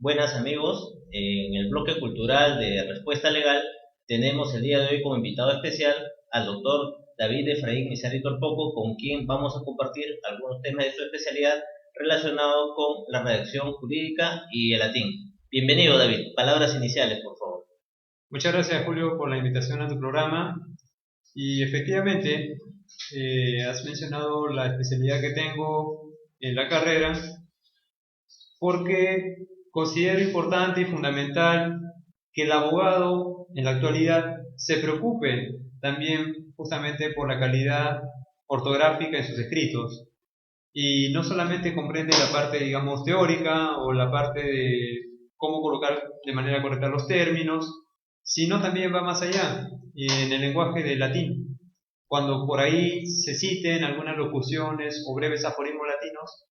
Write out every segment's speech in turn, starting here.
Buenas amigos, en el bloque cultural de Respuesta Legal tenemos el día de hoy como invitado especial al doctor David Efraín Misael Poco, con quien vamos a compartir algunos temas de su especialidad relacionados con la redacción jurídica y el latín. Bienvenido David, palabras iniciales por favor. Muchas gracias, Julio, por la invitación a tu programa. Y efectivamente, has mencionado la especialidad que tengo en la carrera, porque considero importante y fundamental que el abogado en la actualidad se preocupe también justamente por la calidad ortográfica en sus escritos. Y no solamente comprende la parte, digamos, teórica o la parte de cómo colocar de manera correcta los términos, sino también va más allá, en el lenguaje del latín. Cuando por ahí se citen algunas locuciones o breves aforismos latinos,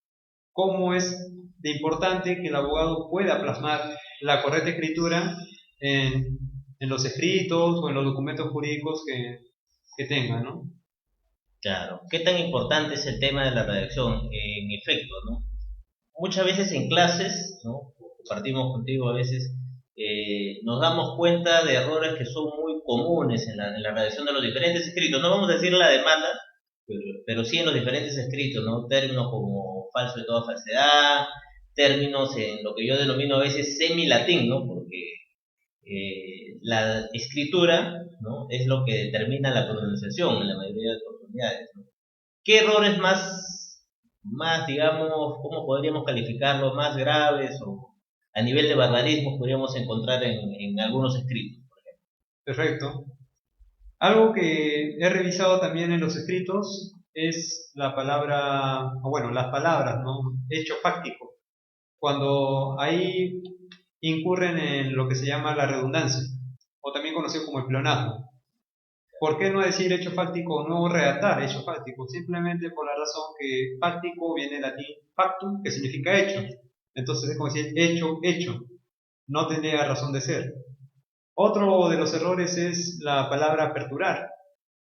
cómo es de importante que el abogado pueda plasmar la correcta escritura en los escritos o en los documentos jurídicos que tenga, ¿no? Claro, ¿qué tan importante es el tema de la redacción? En efecto, ¿no? Muchas veces en clases, ¿no? Compartimos contigo a veces, nos damos cuenta de errores que son muy comunes en la redacción de los diferentes escritos. No vamos a decir la demanda, pero sí en los diferentes escritos, ¿no? Términos como falso de toda falsedad, términos en lo que yo denomino a veces semi-latín, ¿no? Porque la escritura, ¿no? Es lo que determina la pronunciación en la mayoría de oportunidades, ¿no? ¿Qué errores más, digamos, cómo podríamos calificarlos, más graves o a nivel de barbarismo podríamos encontrar en algunos escritos? Perfecto. Algo que he revisado también en los escritos es la palabra, o bueno, las palabras, ¿no? Hecho fáctico. Cuando ahí incurren en lo que se llama la redundancia, o también conocido como el pleonasmo. ¿Por qué no decir hecho fáctico o no redactar hecho fáctico? Simplemente por la razón que fáctico viene del latín factum, que significa hecho. Entonces es como decir hecho, hecho. No tendría razón de ser. Otro de los errores es la palabra aperturar,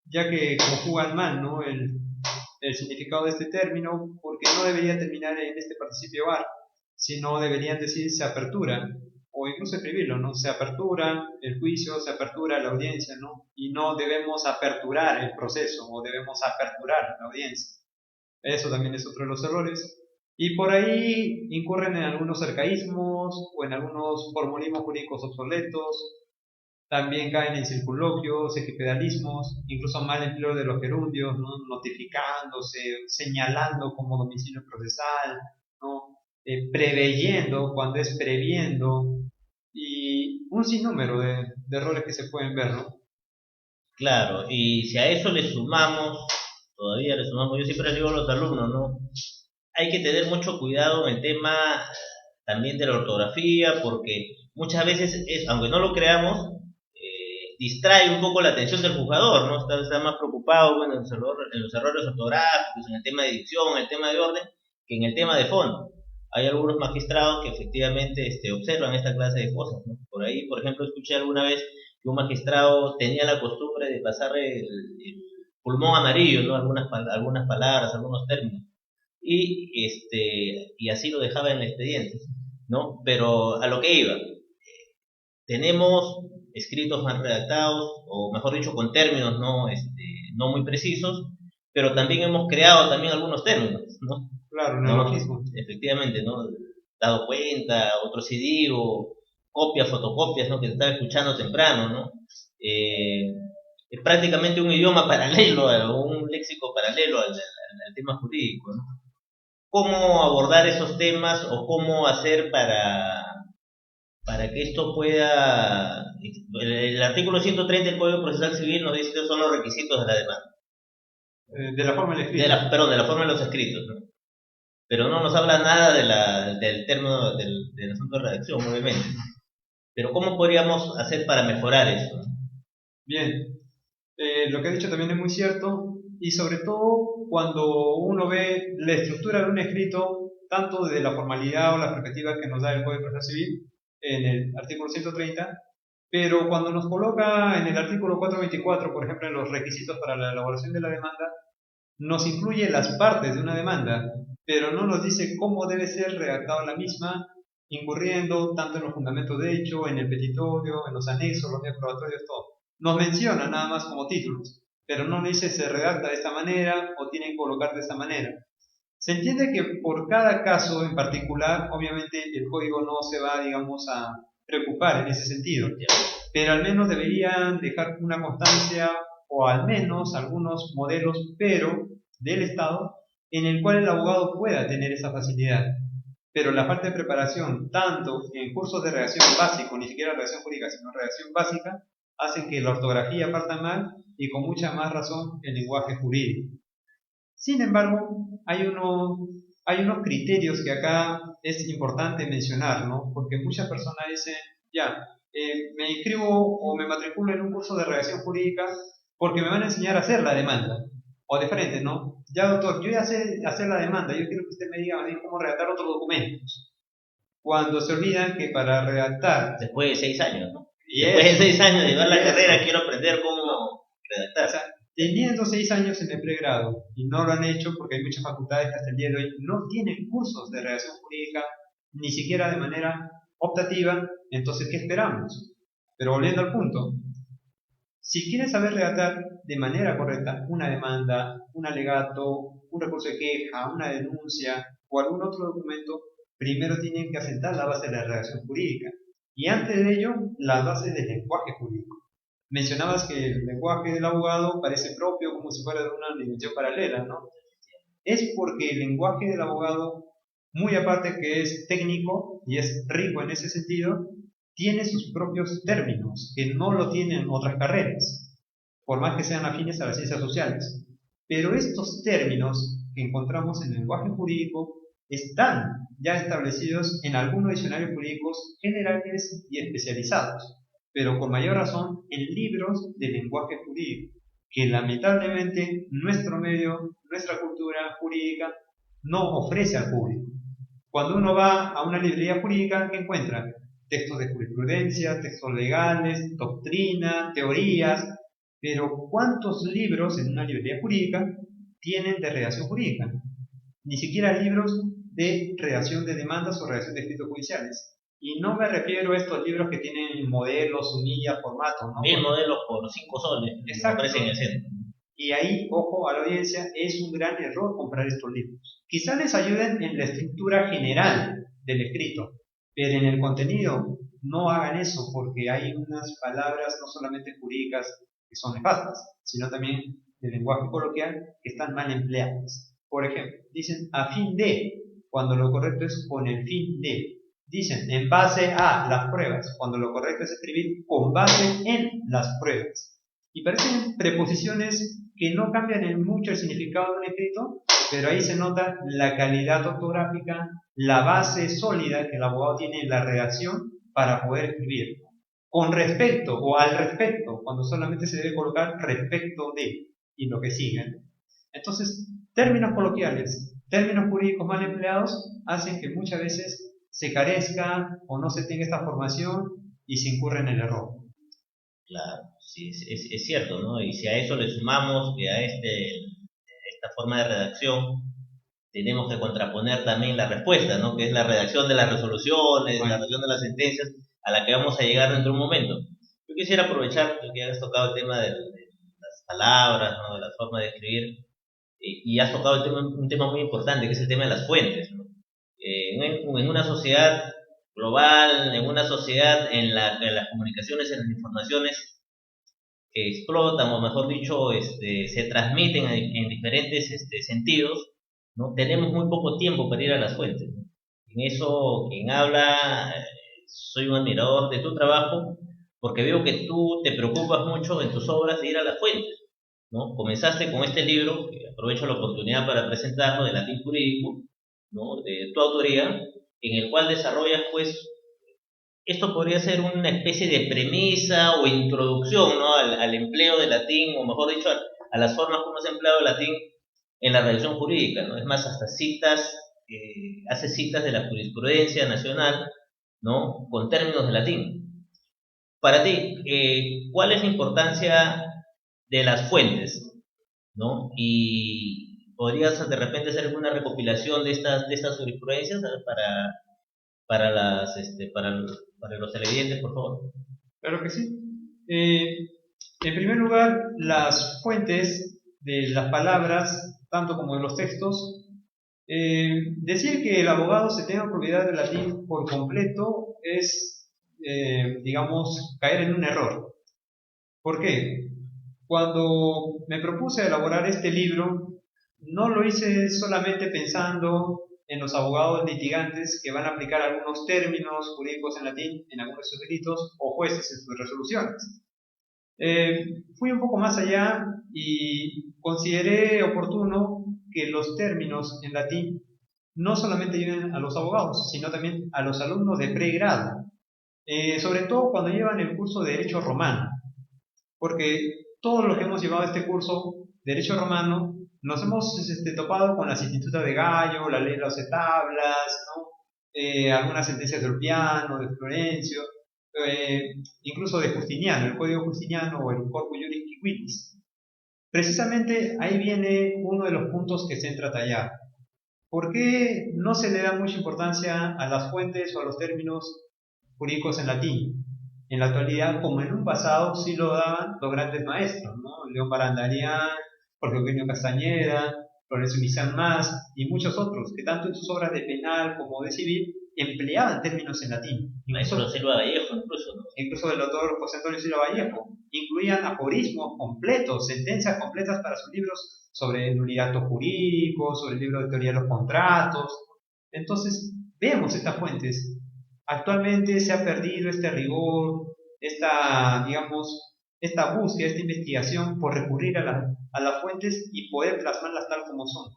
ya que conjugan mal, ¿no? el significado de este término, porque no debería terminar en este participio var, sino deberían decir se apertura, o incluso escribirlo, ¿no? Se apertura el juicio, se apertura la audiencia, ¿no? Y no debemos aperturar el proceso, o debemos aperturar la audiencia. Eso también es otro de los errores. Y por ahí incurren en algunos arcaísmos o en algunos formulismos jurídicos obsoletos. También caen en circunloquios, equipedalismos, incluso mal empleo de los gerundios, ¿no? Notificándose, señalando como domicilio procesal, ¿no? Preveyendo cuando es previendo, y un sinnúmero de errores que se pueden ver, ¿no? Claro, y si a eso todavía le sumamos, yo siempre les digo a los alumnos, ¿no? Hay que tener mucho cuidado en el tema también de la ortografía, porque muchas veces, aunque no lo creamos, distrae un poco la atención del jugador, ¿no? Está más preocupado, bueno, en los errores ortográficos, en el tema de dicción, en el tema de orden, que en el tema de fondo. Hay algunos magistrados que efectivamente observan esta clase de cosas, ¿no? Por ahí, por ejemplo, escuché alguna vez que un magistrado tenía la costumbre de pasar el pulmón amarillo, ¿no? Algunas palabras, algunos términos, y así lo dejaba en el expediente, ¿no? Pero a lo que iba, tenemos escritos mal redactados, o mejor dicho, con términos no muy precisos, pero también hemos creado también algunos términos, ¿no? Claro, ¿No? neologismo. Efectivamente, ¿no? Dado cuenta, otro CD o copias, fotocopias, ¿no? Que te estaba escuchando temprano, ¿no? Eh, es prácticamente un idioma paralelo, o un léxico paralelo al tema jurídico, ¿no? ¿Cómo abordar esos temas o cómo hacer para que esto pueda... El artículo 130 del Código Procesal Civil nos dice que son los requisitos de la demanda. De la forma del escrito. Perdón, de la forma de los escritos, ¿no? Pero no nos habla nada del término del asunto de redacción, obviamente. Pero ¿cómo podríamos hacer para mejorar eso? Bien, lo que ha dicho también es muy cierto, y sobre todo cuando uno ve la estructura de un escrito, tanto desde la formalidad o la perspectiva que nos da el Código Procesal Civil en el artículo 130, pero cuando nos coloca en el artículo 424, por ejemplo, en los requisitos para la elaboración de la demanda, nos incluye las partes de una demanda, pero no nos dice cómo debe ser redactada la misma incurriendo tanto en los fundamentos de hecho, en el petitorio, en los anexos, los medios probatorios, todo. Nos menciona nada más como títulos, pero no nos dice se redacta de esta manera o tienen que colocar de esta manera. Se entiende que por cada caso en particular, obviamente el código no se va, digamos, a preocupar en ese sentido, pero al menos deberían dejar una constancia o al menos algunos modelos, pero del Estado, en el cual el abogado pueda tener esa facilidad. Pero la falta de preparación, tanto en cursos de redacción básico, ni siquiera redacción jurídica, sino redacción básica, hacen que la ortografía parta mal y con mucha más razón el lenguaje jurídico. Sin embargo, hay unos criterios que acá es importante mencionar, ¿no? Porque muchas personas dicen, ya, me inscribo o me matriculo en un curso de redacción jurídica porque me van a enseñar a hacer la demanda. O de frente, ¿no? Ya, doctor, yo ya sé hacer la demanda, yo quiero que usted me diga cómo redactar otros documentos. Cuando se olvidan que para redactar... Después de 6 años, ¿no? Después de 6 años de llevar la carrera, quiero aprender cómo redactar. O sea, teniendo 6 años en el pregrado y no lo han hecho porque hay muchas facultades que hasta el día de hoy no tienen cursos de redacción jurídica, ni siquiera de manera optativa, entonces ¿qué esperamos? Pero volviendo al punto, si quieren saber redactar de manera correcta una demanda, un alegato, un recurso de queja, una denuncia o algún otro documento, primero tienen que asentar la base de la redacción jurídica y antes de ello la base del lenguaje jurídico. Mencionabas que el lenguaje del abogado parece propio como si fuera de una dimensión paralela, ¿no? Es porque el lenguaje del abogado, muy aparte que es técnico y es rico en ese sentido, tiene sus propios términos, que no lo tienen otras carreras, por más que sean afines a las ciencias sociales. Pero estos términos que encontramos en el lenguaje jurídico están ya establecidos en algunos diccionarios jurídicos generales y especializados, pero con mayor razón en libros de lenguaje jurídico, que lamentablemente nuestro medio, nuestra cultura jurídica no ofrece al público. Cuando uno va a una librería jurídica, ¿qué encuentra? Textos de jurisprudencia, textos legales, doctrina, teorías, pero ¿cuántos libros en una librería jurídica tienen de redacción jurídica? Ni siquiera libros de redacción de demandas o redacción de escritos judiciales. Y no me refiero a estos libros que tienen modelos, unillas, formatos, ¿no? 1000 modelos por 5 soles. Exacto. Aparecen en el centro. Y ahí, ojo a la audiencia, es un gran error comprar estos libros. Quizá les ayuden en la estructura general del escrito, pero en el contenido no hagan eso porque hay unas palabras no solamente jurídicas que son nefastas, sino también de lenguaje coloquial que están mal empleadas. Por ejemplo, dicen a fin de, cuando lo correcto es con el fin de. Dicen en base a las pruebas, cuando lo correcto es escribir con base en las pruebas. Y parecen preposiciones que no cambian en mucho el significado de un escrito, pero ahí se nota la calidad ortográfica, la base sólida que el abogado tiene en la redacción para poder escribir. Con respecto o al respecto, cuando solamente se debe colocar respecto de y lo que sigue. Entonces, términos coloquiales, términos jurídicos mal empleados hacen que muchas veces se carezca o no se tenga esta formación y se incurre en el error. Claro, sí, es cierto, ¿no? Y si a eso le sumamos que a esta forma de redacción tenemos que contraponer también la respuesta, ¿no? Que es la redacción de las resoluciones, la redacción de las sentencias, a la que vamos a llegar dentro de un momento. Yo quisiera aprovechar que has tocado el tema de las palabras, ¿no? De la forma de escribir, y has tocado un tema muy importante, que es el tema de las fuentes, ¿no? En una sociedad global, en una sociedad en la que las comunicaciones y las informaciones explotan, o mejor dicho, se transmiten en diferentes sentidos, ¿no? Tenemos muy poco tiempo para ir a las fuentes, ¿no? En eso, quien habla, soy un admirador de tu trabajo, porque veo que tú te preocupas mucho en tus obras de ir a las fuentes, ¿no? Comenzaste con este libro, que aprovecho la oportunidad para presentarlo, de latín jurídico, ¿no? De tu autoría, en el cual desarrollas, pues, esto podría ser una especie de premisa o introducción, ¿no? al empleo del latín, o mejor dicho, a las formas como se ha empleado el latín en la redacción jurídica, ¿no? Es más, hasta citas, hace citas de la jurisprudencia nacional, ¿no? Con términos de latín. Para ti, ¿cuál es la importancia de las fuentes, ¿no? Y podrías de repente hacer alguna recopilación de estas jurisprudencias para para los televidentes, por favor. Claro que sí. En primer lugar, las fuentes de las palabras, tanto como de los textos, decir que el abogado se tenga propiedad del latín por completo es, digamos, caer en un error. ¿Por qué? Cuando me propuse elaborar este libro, no lo hice solamente pensando en los abogados litigantes que van a aplicar algunos términos jurídicos en latín en algunos de sus delitos o jueces en sus resoluciones. Fui un poco más allá y consideré oportuno que los términos en latín no solamente ayuden a los abogados, sino también a los alumnos de pregrado, sobre todo cuando llevan el curso de Derecho Romano, porque todos los que hemos llevado este curso de Derecho Romano nos hemos topado con las institutas de Gallo, la ley de las tablas, ¿no? Algunas sentencias de Ulpiano, de Florencio, incluso de Justiniano, el Código Justiniano o el Corpus Juris Civilis. Precisamente ahí viene uno de los puntos que se trata allá. ¿Por qué no se le da mucha importancia a las fuentes o a los términos jurídicos en latín? En la actualidad, como en un pasado, sí lo daban los grandes maestros, ¿no? León Barandarián, Jorge Eugenio Castañeda, Florencio Nizam Más y muchos otros, que tanto en sus obras de penal como de civil empleaban términos en latín. Maestro Silva Vallejo, incluso, ¿no? Incluso el doctor José Antonio Silva Vallejo. Incluían aforismos completos, sentencias completas para sus libros sobre nulidad jurídico, sobre el libro de teoría de los contratos. Entonces, vemos estas fuentes. Actualmente se ha perdido este rigor, digamos, esta búsqueda, esta investigación por recurrir a las fuentes y poder plasmarlas tal como son.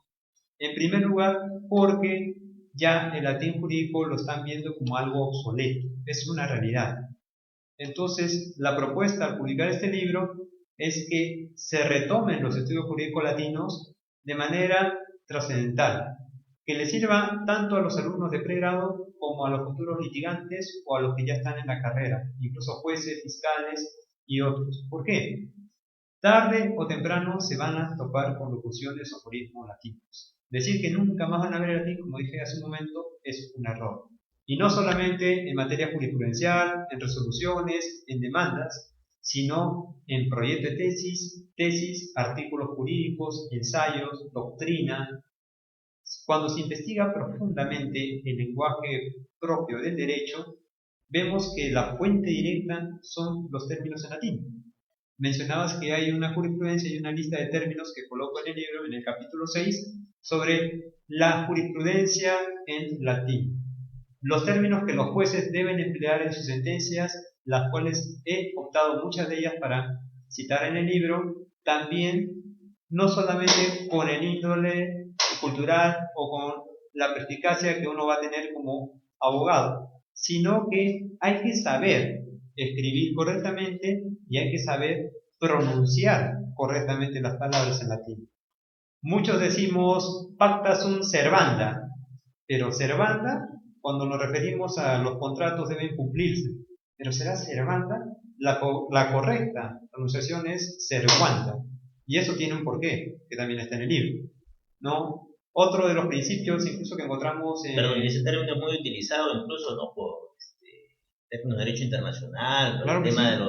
En primer lugar, porque ya el latín jurídico lo están viendo como algo obsoleto, es una realidad. Entonces, la propuesta al publicar este libro es que se retomen los estudios jurídicos latinos de manera trascendental, que les sirva tanto a los alumnos de pregrado como a los futuros litigantes o a los que ya están en la carrera, incluso jueces, fiscales y otros. ¿Por qué? Tarde o temprano se van a topar con locuciones o aforismos latinos. Decir que nunca más van a ver el latín, como dije hace un momento, es un error. Y no solamente en materia jurisprudencial, en resoluciones, en demandas, sino en proyectos de tesis, artículos jurídicos, ensayos, doctrina. Cuando se investiga profundamente el lenguaje propio del derecho, vemos que la fuente directa son los términos en latín. Mencionabas que hay una jurisprudencia y una lista de términos que coloco en el libro, en el capítulo 6, sobre la jurisprudencia en latín. Los términos que los jueces deben emplear en sus sentencias, las cuales he optado muchas de ellas para citar en el libro, también no solamente con el índole cultural o con la perspicacia que uno va a tener como abogado, sino que hay que saber escribir correctamente y hay que saber pronunciar correctamente las palabras en latín. Muchos decimos pacta sunt servanda, pero servanda, cuando nos referimos a los contratos, deben cumplirse, pero será servanda, la correcta pronunciación es servanda, y eso tiene un porqué, que también está en el libro, ¿no? Otro de los principios incluso que encontramos en... Pero ese término es muy utilizado incluso, ¿no? Por términos de derecho internacional, claro el tema sí.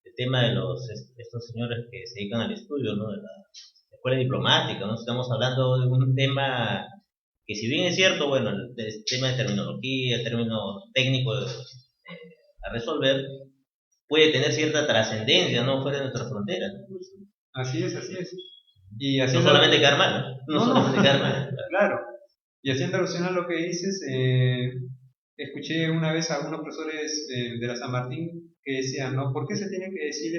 el tema de estos señores que se dedican al estudio, ¿no? De la escuela diplomática, ¿no? Estamos hablando de un tema que, si bien es cierto, bueno, el tema de terminología, el término técnico a resolver, puede tener cierta trascendencia, ¿no? Fuera de nuestras fronteras, incluso. Así es, así es. Y no solamente quedar mal, solamente quedar mal. Claro. Y haciendo alusión a lo que dices, escuché una vez a algunos profesores de la San Martín que decían, ¿no? ¿Por qué se tiene que decir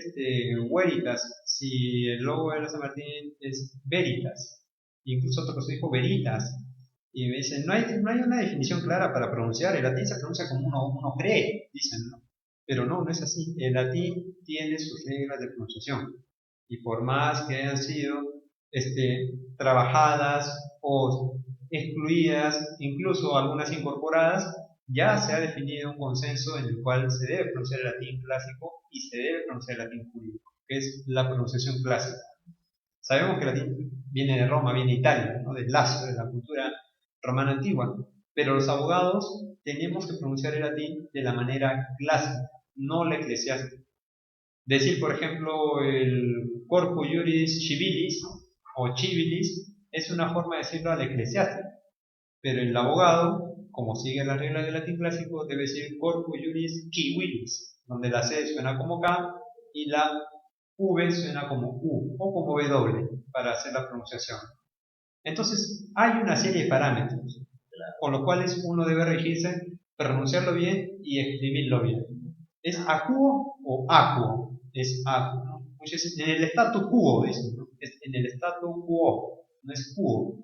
Veritas si el logo de la San Martín es Veritas? Incluso otro profesor dijo Veritas. Y me dicen, no hay una definición clara para pronunciar, el latín se pronuncia como uno cree, dicen, ¿no? Pero no es así. El latín tiene sus reglas de pronunciación. Y por más que hayan sido trabajadas o excluidas, incluso algunas incorporadas, ya se ha definido un consenso en el cual se debe pronunciar el latín clásico y se debe pronunciar el latín jurídico, que es la pronunciación clásica. Sabemos que el latín viene de Roma, viene de Italia, ¿no? Del lazo, de la cultura romana antigua, pero los abogados tenemos que pronunciar el latín de la manera clásica, no la eclesiástica. Decir, por ejemplo, el corpus juris civilis o civilis es una forma de decirlo a la eclesiástica, pero el abogado, como sigue las reglas del latín clásico, debe decir corpus juris civilis, donde la C suena como K y la V suena como U o como W para hacer la pronunciación. Entonces, hay una serie de parámetros con los cuales uno debe regirse, pronunciarlo bien y escribirlo bien. ¿Es acuo o acuo? Es acuo, ¿no? Muchas veces en el statu quo, dicen, ¿no? Es en el statu quo, no es quo.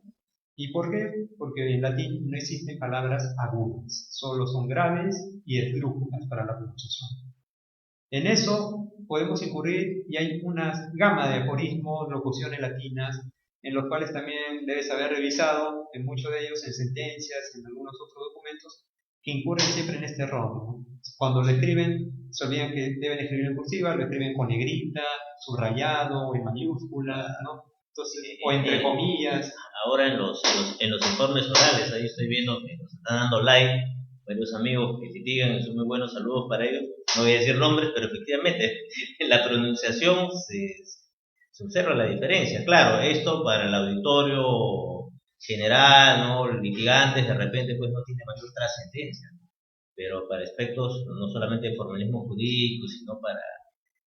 ¿Y por qué? Porque en latín no existen palabras agudas, solo son graves y esdrújulas para la pronunciación. En eso podemos incurrir y hay una gama de aforismos, locuciones latinas, en los cuales también debes haber revisado, en muchos de ellos en sentencias, en algunos otros documentos, que incurren siempre en este error, ¿no? Cuando lo escriben, se olvidan que deben escribir en cursiva, lo escriben con negrita, subrayado, o en mayúscula, ¿no? Entonces, o entre comillas. Ahora en los informes orales, ahí estoy viendo que nos están dando like varios amigos que critican, son muy buenos, saludos para ellos. No voy a decir nombres, pero efectivamente en la pronunciación se observa la diferencia. Claro, esto para el auditorio general, ¿no? Litigantes, de repente pues no tiene mayor trascendencia, ¿no? Pero para aspectos no solamente de formalismo jurídico, sino para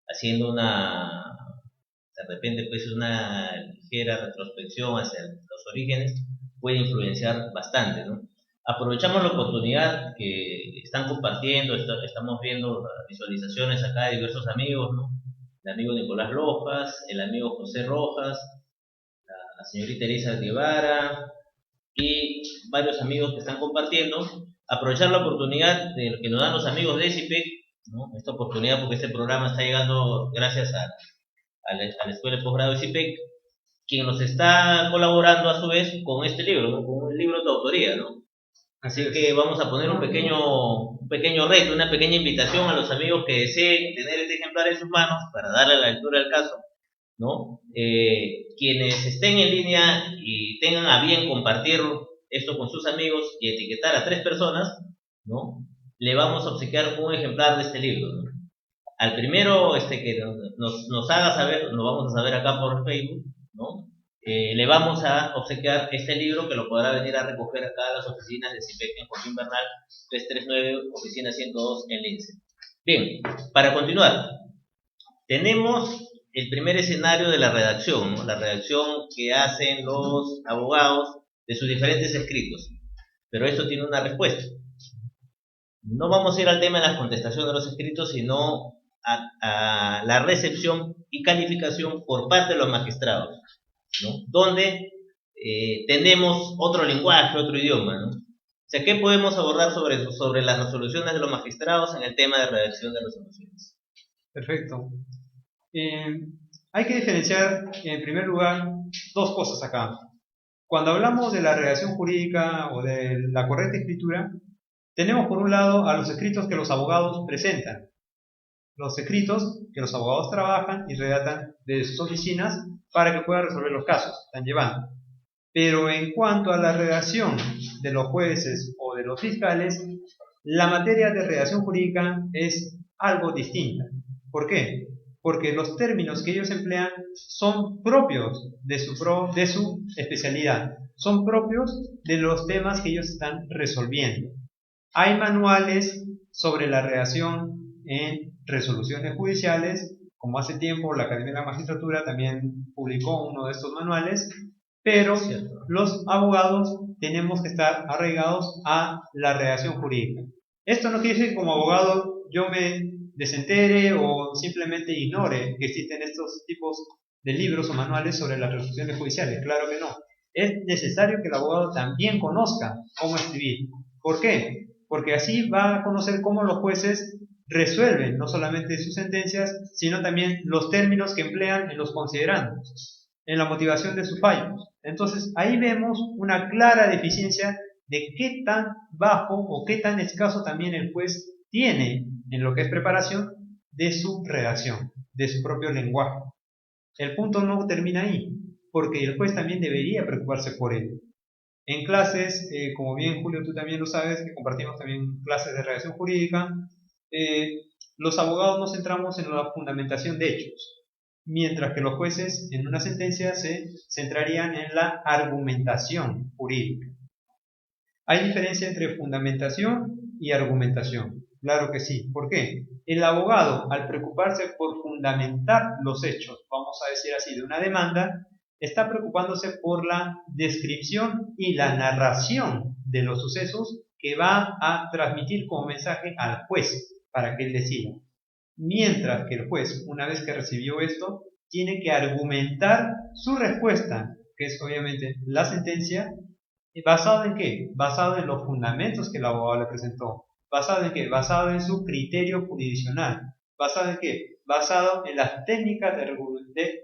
haciendo de repente pues una ligera retrospección hacia los orígenes, puede influenciar bastante, ¿no? Aprovechamos la oportunidad que están compartiendo, estamos viendo visualizaciones acá de diversos amigos, ¿no? El amigo Nicolás Rojas, el amigo José Rojas, la señorita Elisa Guevara y varios amigos que están compartiendo. Aprovechar la oportunidad que nos dan los amigos de CIPEC, ¿no? Esta oportunidad porque este programa está llegando gracias a la Escuela de Posgrado de CIPEC, quien nos está colaborando a su vez con este libro, ¿no? Con un libro de autoría, ¿no? Así que vamos a poner un pequeño reto, una pequeña invitación a los amigos que deseen tener este ejemplar en sus manos para darle la lectura del caso, ¿no? Quienes estén en línea y tengan a bien compartir esto con sus amigos y etiquetar a 3 personas, ¿no? Le vamos a obsequiar un ejemplar de este libro, ¿no? Al primero que nos haga saber, nos vamos a saber acá por Facebook, ¿no? Le vamos a obsequiar este libro que lo podrá venir a recoger acá a las oficinas de CIPEC en Joaquín Bernal 339, oficina 102 en Lince. Bien, para continuar, tenemos el primer escenario de la redacción, ¿no? La redacción que hacen los abogados de sus diferentes escritos. Pero esto tiene una respuesta. No vamos a ir al tema de la contestación de los escritos, sino a la recepción y calificación por parte de los magistrados, ¿no? Donde tenemos otro lenguaje, otro idioma, ¿no? O sea, ¿qué podemos abordar sobre las resoluciones de los magistrados en el tema de redacción de resoluciones? Perfecto. Hay que diferenciar, en primer lugar, 2 cosas acá. Cuando hablamos de la redacción jurídica o de la correcta escritura, tenemos por un lado a los escritos que los abogados presentan, los escritos que los abogados trabajan y redactan de sus oficinas para que puedan resolver los casos que están llevando. Pero en cuanto a la redacción de los jueces o de los fiscales, la materia de redacción jurídica es algo distinta. ¿Por qué? Porque los términos que ellos emplean son propios de su especialidad, son propios de los temas que ellos están resolviendo. Hay manuales sobre la redacción en resoluciones judiciales, como hace tiempo la Academia de la Magistratura también publicó uno de estos manuales, pero los abogados tenemos que estar arraigados a la redacción jurídica. Esto no quiere decir que como abogado yo me desentere o simplemente ignore que existen estos tipos de libros o manuales sobre las resoluciones judiciales. Claro que no. Es necesario que el abogado también conozca cómo escribir. ¿Por qué? Porque así va a conocer cómo los jueces resuelven no solamente sus sentencias, sino también los términos que emplean en los considerandos, en la motivación de sus fallos. Entonces ahí vemos una clara deficiencia de qué tan bajo o qué tan escaso también el juez tiene en lo que es preparación de su redacción, de su propio lenguaje. El punto no termina ahí, porque el juez también debería preocuparse por ello. En clases, como bien Julio tú también lo sabes, que compartimos también clases de redacción jurídica, los abogados nos centramos en la fundamentación de hechos, mientras que los jueces en una sentencia se centrarían en la argumentación jurídica. ¿Hay diferencia entre fundamentación y argumentación? Claro que sí. ¿Por qué? El abogado, al preocuparse por fundamentar los hechos, vamos a decir así, de una demanda, está preocupándose por la descripción y la narración de los sucesos que va a transmitir como mensaje al juez para que él decida. Mientras que el juez, una vez que recibió esto, tiene que argumentar su respuesta, que es obviamente la sentencia. ¿Basado en qué? Basado en los fundamentos que el abogado le presentó. ¿Basado en qué? Basado en su criterio jurisdiccional. ¿Basado en qué? Basado en las técnicas de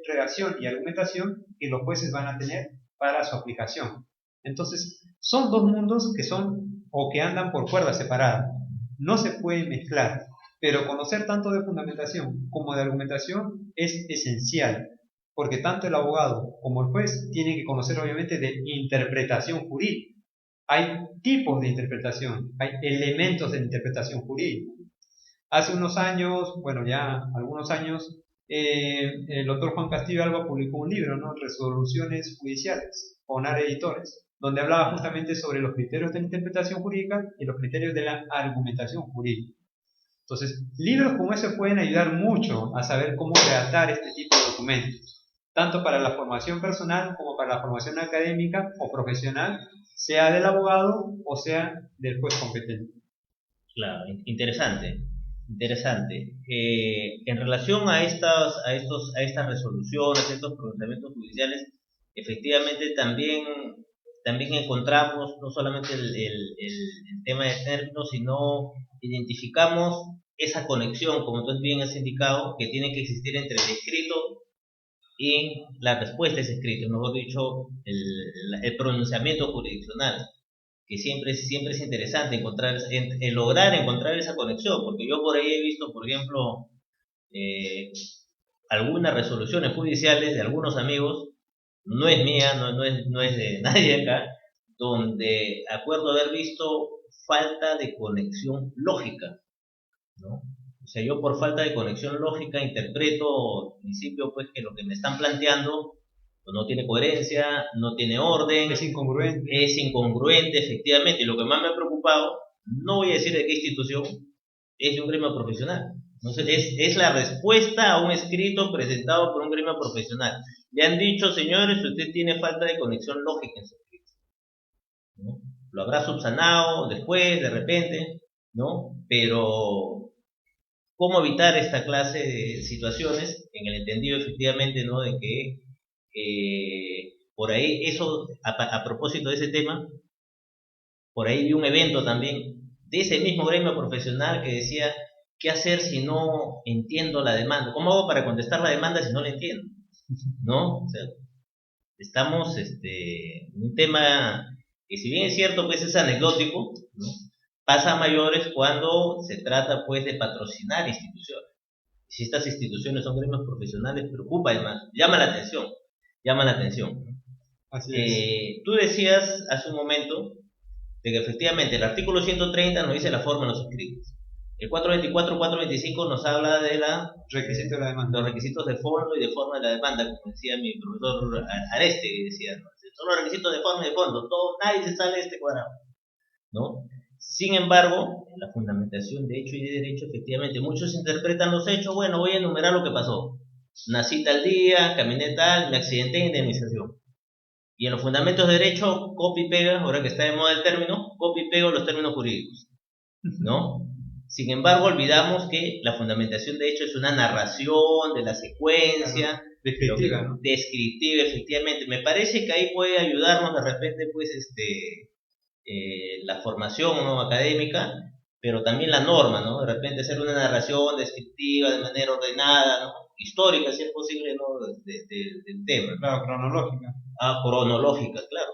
redacción y argumentación que los jueces van a tener para su aplicación. Entonces, son dos mundos que son o que andan por cuerdas separadas. No se pueden mezclar, pero conocer tanto de fundamentación como de argumentación es esencial, porque tanto el abogado como el juez tienen que conocer obviamente de interpretación jurídica. Hay tipos de interpretación, hay elementos de interpretación jurídica. Hace unos años, bueno ya algunos años, el doctor Juan Castillo Alba publicó un libro, ¿no? Resoluciones judiciales, ONAR Editores, donde hablaba justamente sobre los criterios de la interpretación jurídica y los criterios de la argumentación jurídica. Entonces, libros como ese pueden ayudar mucho a saber cómo redactar este tipo de documentos, tanto para la formación personal como para la formación académica o profesional, sea del abogado o sea del juez competente. Claro, interesante, interesante. En relación a estas resoluciones, a estos pronunciamientos judiciales, efectivamente también encontramos no solamente el tema de términos, sino identificamos esa conexión, como tú bien has indicado, que tiene que existir entre el escrito y la respuesta a ese escrito, mejor dicho, el pronunciamiento jurisdiccional, que siempre es interesante lograr encontrar esa conexión, porque yo por ahí he visto, por ejemplo, algunas resoluciones judiciales de algunos amigos, no es mía, no es de nadie acá, donde acuerdo haber visto falta de conexión lógica, ¿no? O sea, yo por falta de conexión lógica interpreto, en principio, pues que lo que me están planteando pues, no tiene coherencia, no tiene orden, es incongruente, efectivamente. Y lo que más me ha preocupado, no voy a decir de qué institución, es de un gremio profesional. Entonces, es la respuesta a un escrito presentado por un gremio profesional. Le han dicho, señores, usted tiene falta de conexión lógica en su escrito, ¿no? Lo habrá subsanado después, de repente, ¿no? Pero ¿cómo evitar esta clase de situaciones? En el entendido efectivamente, ¿no? De que por ahí, eso, a propósito de ese tema, por ahí vi un evento también de ese mismo gremio profesional que decía, ¿qué hacer si no entiendo la demanda? ¿Cómo hago para contestar la demanda si no la entiendo? ¿No? O sea, estamos en un tema que si bien es cierto, pues es anecdótico, ¿no? Pasa a mayores cuando se trata pues de patrocinar instituciones. Si estas instituciones son gremios profesionales, preocupa además, llama la atención. Así es. Tú decías hace un momento de que efectivamente el artículo 130 nos dice la forma de los escritos. El 424, 425 nos habla de requisito de la demanda. Los requisitos de fondo y de forma de la demanda, como decía mi profesor Areste, que decía, ¿no? Son los requisitos de forma y de fondo, nadie se sale de este cuadrado, ¿no? Sin embargo, en la fundamentación de hecho y de derecho, efectivamente, muchos interpretan los hechos, bueno, voy a enumerar lo que pasó. Nací tal día, caminé tal, me accidenté en indemnización. Y en los fundamentos de derecho, copy y pega, ahora que está de moda el término, copy y pego los términos jurídicos, ¿no? Sin embargo, olvidamos que la fundamentación de hecho es una narración de la secuencia, claro, descriptiva, ¿no? Descriptiva, efectivamente. Me parece que ahí puede ayudarnos de repente, pues, la formación, ¿no? Académica, pero también la norma, ¿no? De repente hacer una narración descriptiva de manera ordenada, ¿no? Histórica, si es posible, ¿no? Del tema. Claro, cronológica. Cronológica, claro.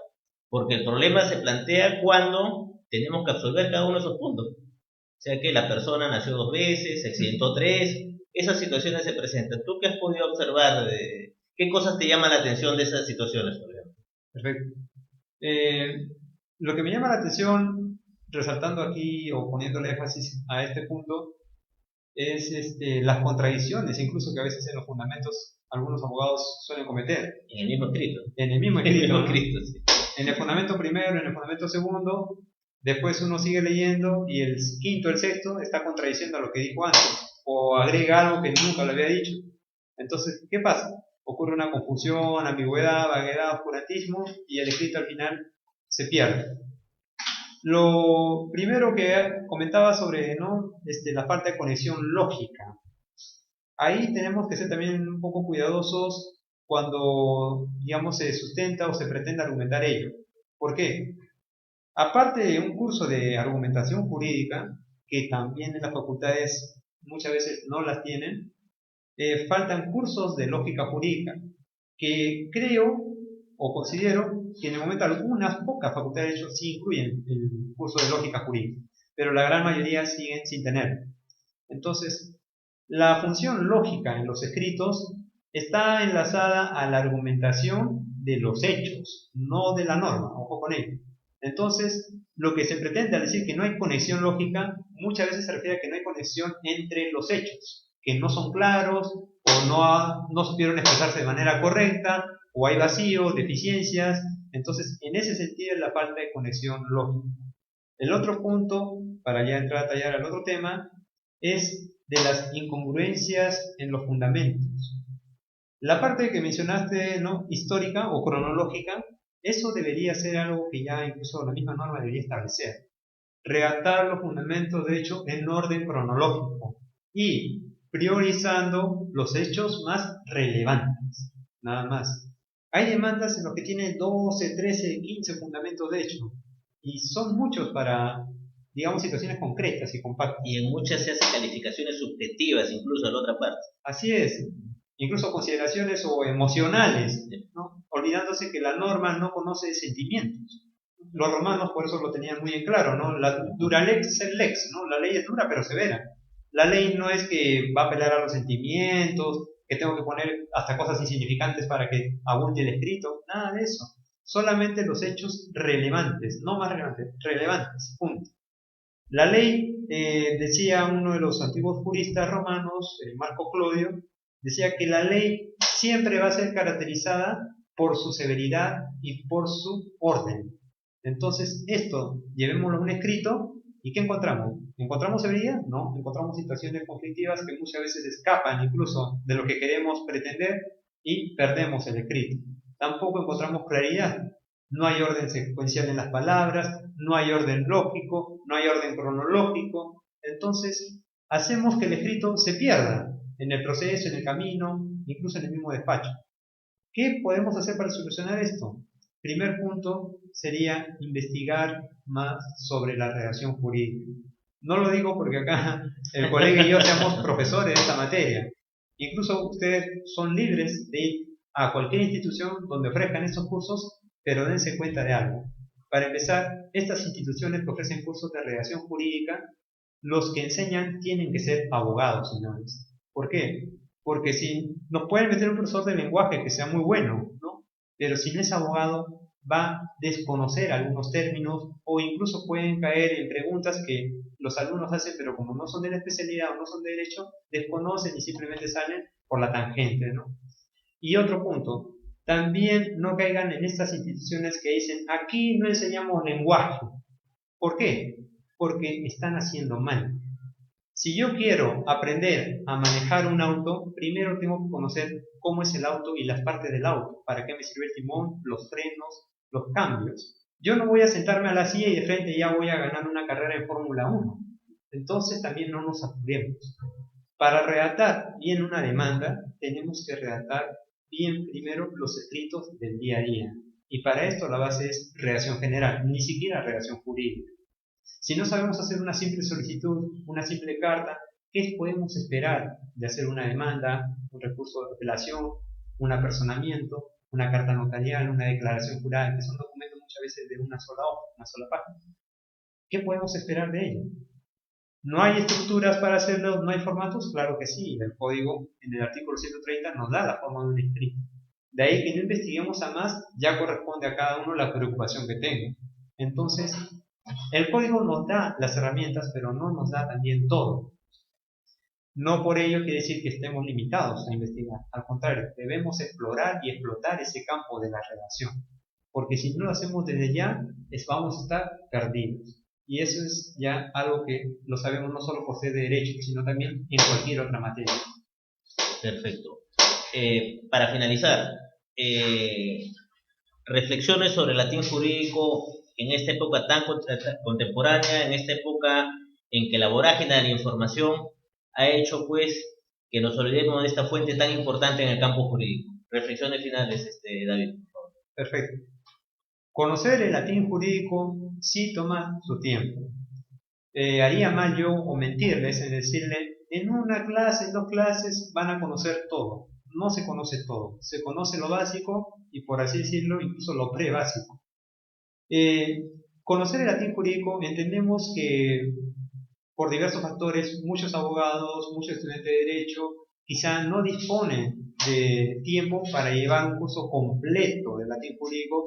Porque el problema se plantea cuando tenemos que absorber cada uno de esos puntos. O sea que la persona nació 2 veces, se accidentó 3, esas situaciones se presentan. ¿Tú qué has podido observar? ¿Qué cosas te llaman la atención de esas situaciones, por ejemplo? Perfecto. Lo que me llama la atención, resaltando aquí o poniéndole énfasis a este punto, es las contradicciones, incluso que a veces en los fundamentos algunos abogados suelen cometer. En el mismo escrito. En el mismo En el escrito, mismo ¿no? escrito, sí. En el fundamento primero, en el fundamento segundo, después uno sigue leyendo y el quinto, el sexto está contradiciendo a lo que dijo antes o agrega algo que nunca lo había dicho. Entonces, ¿qué pasa? Ocurre una confusión, ambigüedad, vaguedad, oscurantismo y el escrito al final se pierde. Lo primero que comentaba sobre, ¿no?, la falta de conexión lógica. Ahí tenemos que ser también un poco cuidadosos cuando, digamos, se sustenta o se pretende argumentar ello. ¿Por qué? Aparte de un curso de argumentación jurídica, que también en las facultades muchas veces no las tienen, faltan cursos de lógica jurídica, que creo o considero que en el momento algunas pocas facultades de hecho sí incluyen el curso de lógica jurídica, pero la gran mayoría siguen sin tenerlo. Entonces, la función lógica en los escritos está enlazada a la argumentación de los hechos, no de la norma, ojo con ello. Entonces, lo que se pretende al decir que no hay conexión lógica, muchas veces se refiere a que no hay conexión entre los hechos, que no son claros o no supieron expresarse de manera correcta, o hay vacíos, deficiencias. Entonces, en ese sentido es la falta de conexión lógica. El otro punto, para ya entrar a tallar al otro tema, es de las incongruencias en los fundamentos. La parte que mencionaste, ¿no?, histórica o cronológica, eso debería ser algo que ya incluso la misma norma debería establecer. Redactar los fundamentos, de hecho, en orden cronológico y priorizando los hechos más relevantes, nada más. Hay demandas en los que tienen 12, 13, 15 fundamentos de hecho, y son muchos para, digamos, situaciones concretas y compactas. Y en muchas se hacen calificaciones subjetivas, incluso a la otra parte. Así es, incluso consideraciones o emocionales, ¿no?, olvidándose que la norma no conoce sentimientos. Los romanos por eso lo tenían muy en claro, ¿no? La dura lex es lex, ¿no? La ley es dura pero severa. La ley no es que va a apelar a los sentimientos, que tengo que poner hasta cosas insignificantes para que abunde el escrito, nada de eso. Solamente los hechos relevantes, no más relevantes, punto. La ley, decía uno de los antiguos juristas romanos, Marco Clodio, decía que la ley siempre va a ser caracterizada por su severidad y por su orden. Entonces, esto llevémoslo a un escrito, ¿y qué encontramos? ¿Encontramos severidad? No, encontramos situaciones conflictivas que muchas veces escapan incluso de lo que queremos pretender y perdemos el escrito. Tampoco encontramos claridad. No hay orden secuencial en las palabras, no hay orden lógico, no hay orden cronológico. Entonces, hacemos que el escrito se pierda en el proceso, en el camino, incluso en el mismo despacho. ¿Qué podemos hacer para solucionar esto? Primer punto sería investigar más sobre la redacción jurídica. No lo digo porque acá el colega y yo seamos profesores de esta materia. Incluso ustedes son libres de ir a cualquier institución donde ofrezcan estos cursos, pero dense cuenta de algo. Para empezar, estas instituciones que ofrecen cursos de redacción jurídica, los que enseñan tienen que ser abogados, señores. ¿Por qué? Porque si nos pueden meter un profesor de lenguaje que sea muy bueno, ¿no?, pero si no es abogado, va a desconocer algunos términos o incluso pueden caer en preguntas que los alumnos hacen, pero como no son de la especialidad o no son de derecho, desconocen y simplemente salen por la tangente, ¿no? Y otro punto, también no caigan en estas instituciones que dicen, aquí no enseñamos lenguaje. ¿Por qué? Porque están haciendo mal. Si yo quiero aprender a manejar un auto, primero tengo que conocer cómo es el auto y las partes del auto, para qué me sirve el timón, los frenos, los cambios. Yo no voy a sentarme a la silla y de frente ya voy a ganar una carrera en Fórmula 1. Entonces también no nos apuremos. Para redactar bien una demanda, tenemos que redactar bien primero los escritos del día a día. Y para esto la base es redacción general, ni siquiera redacción jurídica. Si no sabemos hacer una simple solicitud, una simple carta, ¿qué podemos esperar de hacer una demanda, un recurso de apelación, un apersonamiento, una carta notarial, una declaración jurada, que son documentos muchas veces de una sola hoja, una sola página? ¿Qué podemos esperar de ello? ¿No hay estructuras para hacerlo? ¿No hay formatos? Claro que sí. El código, en el artículo 130, nos da la forma de un escrito. De ahí que no investiguemos a más, ya corresponde a cada uno la preocupación que tenga. Entonces, el código nos da las herramientas, pero no nos da también todo. No por ello quiere decir que estemos limitados a investigar. Al contrario, debemos explorar y explotar ese campo de la redacción. Porque si no lo hacemos desde ya, vamos a estar perdidos. Y eso es ya algo que lo sabemos no solo por ser de derecho, sino también en cualquier otra materia. Perfecto. Para finalizar, reflexiones sobre el latín jurídico en esta época tan contemporánea, en esta época en que la vorágine de la información ha hecho pues que nos olvidemos de esta fuente tan importante en el campo jurídico. Reflexiones finales, David. Perfecto. Conocer el latín jurídico sí toma su tiempo. Haría mal yo o mentirles en decirle, en una clase, en 2 clases van a conocer todo. No se conoce todo. Se conoce lo básico y, por así decirlo, incluso lo pre-básico. Conocer el latín jurídico, entendemos que por diversos factores, muchos abogados, muchos estudiantes de derecho, quizá no disponen de tiempo para llevar un curso completo de latín jurídico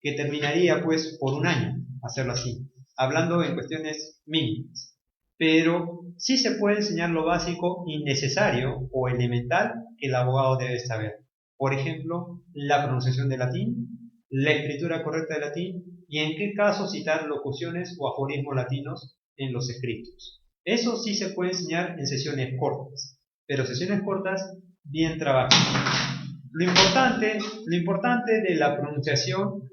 que terminaría pues por un año, hacerlo así, hablando en cuestiones mínimas. Pero sí se puede enseñar lo básico y necesario o elemental que el abogado debe saber. Por ejemplo, la pronunciación del latín, la escritura correcta del latín y en qué caso citar locuciones o aforismos latinos en los escritos. Eso sí se puede enseñar en sesiones cortas, pero sesiones cortas bien trabajadas. Lo importante de la pronunciación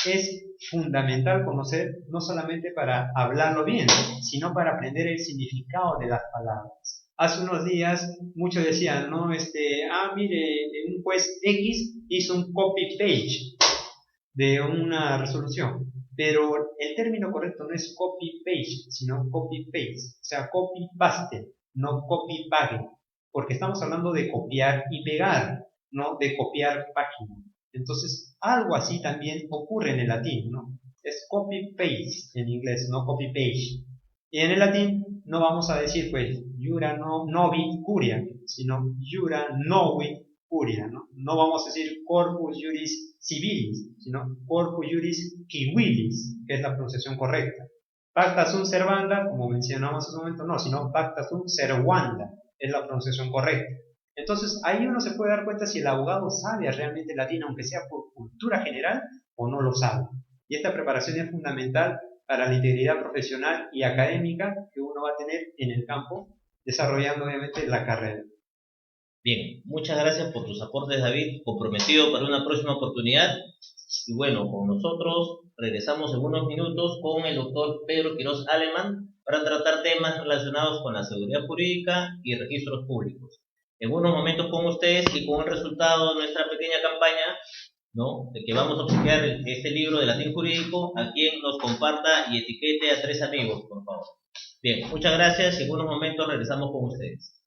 es fundamental conocer, no solamente para hablarlo bien, sino para aprender el significado de las palabras. Hace unos días muchos decían, ¿no? Mire, un juez X hizo un copy-page de una resolución, pero el término correcto no es copy-page, sino copy-paste, o sea, copy-paste, no copy-paste, porque estamos hablando de copiar y pegar, no de copiar página. Entonces, algo así también ocurre en el latín, ¿no? Es copy-paste en inglés, no copy-page. Y en el latín no vamos a decir, pues, jura novit curia, sino jura novit curia, ¿no? No vamos a decir corpus juris civilis, sino corpus juris civilis, que es la pronunciación correcta. Pacta sunt servanda, como mencionamos hace un momento, no, sino pacta sunt servanda, es la pronunciación correcta. Entonces, ahí uno se puede dar cuenta si el abogado sabe realmente latín, aunque sea por cultura general, o no lo sabe. Y esta preparación es fundamental para la integridad profesional y académica que uno va a tener en el campo, desarrollando obviamente la carrera. Bien, muchas gracias por tus aportes, David, comprometido para una próxima oportunidad. Y bueno, con nosotros regresamos en unos minutos con el doctor Pedro Quiroz Alemán para tratar temas relacionados con la seguridad jurídica y registros públicos. En unos momentos con ustedes y con el resultado de nuestra pequeña campaña, ¿no?, de que vamos a obsequiar este libro de latín jurídico a quien nos comparta y etiquete a 3 amigos, por favor. Bien, muchas gracias y en unos momentos regresamos con ustedes.